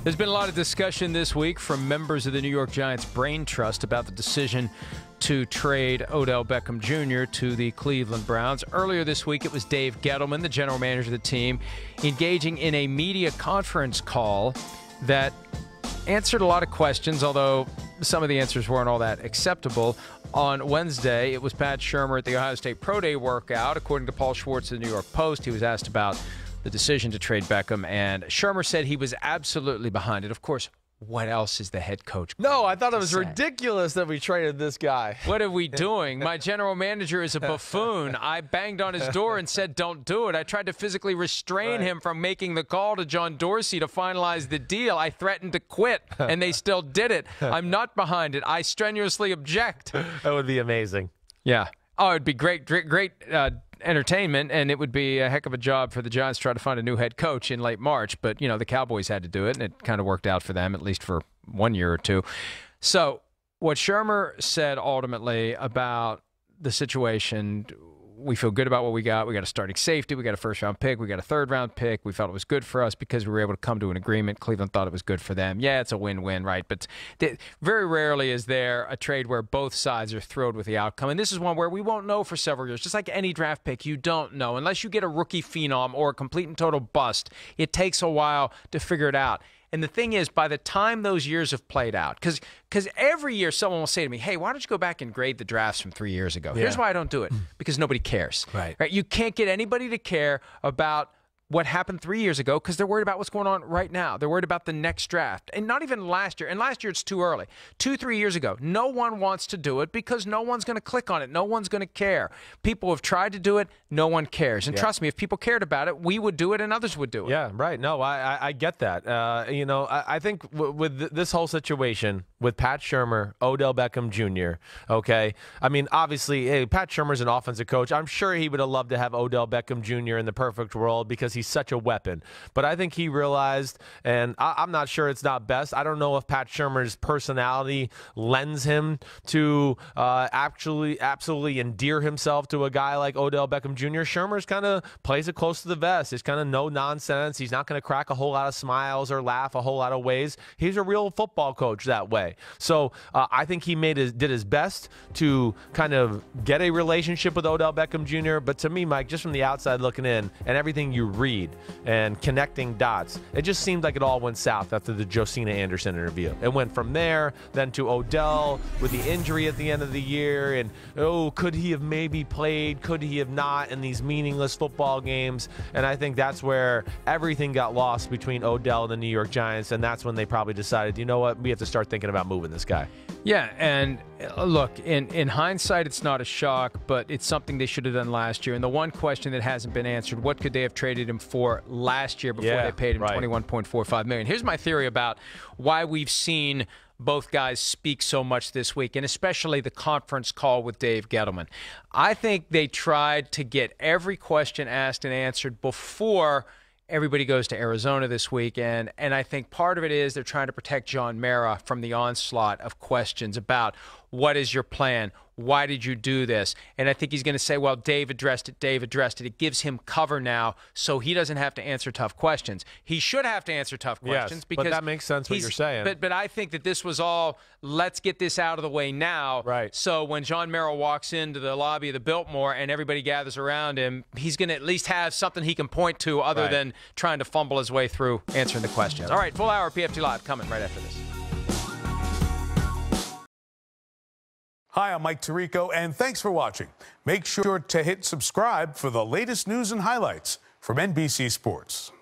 There's been a lot of discussion this week from members of the New York Giants Brain Trust about the decision to trade Odell Beckham Jr. to the Cleveland Browns. Earlier this week, it was Dave Gettleman, the general manager of the team, engaging in a media conference call that answered a lot of questions, although some of the answers weren't all that acceptable. On Wednesday, it was Pat Shurmur at the Ohio State Pro Day workout. According to Paul Schwartz of the New York Post, he was asked about the decision to trade Beckham, and Shurmur said he was absolutely behind it. Of course, what else is the head coach? No, I thought it was ridiculous that we traded this guy. What are we doing? My general manager is a buffoon. I banged on his door and said, don't do it. I tried to physically restrain him from making the call to John Dorsey to finalize the deal. I threatened to quit, and they still did it. I'm not behind it. I strenuously object. That would be amazing. Yeah. Oh, it'd be great entertainment, and it would be a heck of a job for the Giants to try to find a new head coach in late March. But, you know, the Cowboys had to do it, and it kind of worked out for them, at least for 1 year or two. So what Shurmur said ultimately about the situation, we feel good about what we got. We got a starting safety. We got a first-round pick. We got a third-round pick. We felt it was good for us because we were able to come to an agreement. Cleveland thought it was good for them. Yeah, it's a win-win, right? But very rarely is there a trade where both sides are thrilled with the outcome. And this is one where we won't know for several years. Just like any draft pick, you don't know. Unless you get a rookie phenom or a complete and total bust, it takes a while to figure it out. And the thing is, by the time those years have played out, because every year someone will say to me, hey, why don't you go back and grade the drafts from 3 years ago? Here's why I don't do it. Because nobody cares. Right? You can't get anybody to care about what happened 3 years ago because they're worried about what's going on right now. They're worried about the next draft. And not even last year. And last year it's too early. 2-3 years ago, no one wants to do it because no one's going to click on it. No one's going to care. People have tried to do it. No one cares. And trust me, if people cared about it, we would do it and others would do it. Yeah, right. No, I get that. You know, I think with this whole situation with Pat Shurmur, Odell Beckham Jr., okay, I mean, obviously, hey, Pat Shurmur's an offensive coach. I'm sure he would have loved to have Odell Beckham Jr. in the perfect world because he's such a weapon. But I think he realized, and I'm not sure it's not best. I don't know if Pat Shurmur's personality lends him to absolutely endear himself to a guy like Odell Beckham Jr. Shurmur's kind of plays it close to the vest. He's kind of no nonsense. He's not going to crack a whole lot of smiles or laugh a whole lot of ways. He's a real football coach that way. So I think he did his best to kind of get a relationship with Odell Beckham Jr. But to me, Mike, just from the outside looking in and everything you read and connecting dots, it just seemed like it all went south after the Josina Anderson interview. It went from there then to Odell with the injury at the end of the year, and could he have maybe played, could he have not in these meaningless football games? And I think that's where everything got lost between Odell and the New York Giants, and that's when they probably decided, you know what, we have to start thinking about moving this guy. Yeah, and look, in hindsight, it's not a shock, but it's something they should have done last year. And the one question that hasn't been answered, what could they have traded him for last year before they paid him $21.45 million? Here's my theory about why we've seen both guys speak so much this week, and especially the conference call with Dave Gettleman. I think they tried to get every question asked and answered before everybody goes to Arizona this weekend, and I think part of it is they're trying to protect John Mara from the onslaught of questions about what is your plan? Why did you do this? And I think he's going to say, well, Dave addressed it. It gives him cover now so he doesn't have to answer tough questions. He should have to answer tough questions. Because but that makes sense what you're saying. But I think that this was all, let's get this out of the way now. Right. So when John Merrill walks into the lobby of the Biltmore and everybody gathers around him, he's going to at least have something he can point to other than trying to fumble his way through answering the questions. All right, full hour PFT Live coming right after this. Hi, I'm Mike Tirico, and thanks for watching. Make sure to hit subscribe for the latest news and highlights from NBC Sports.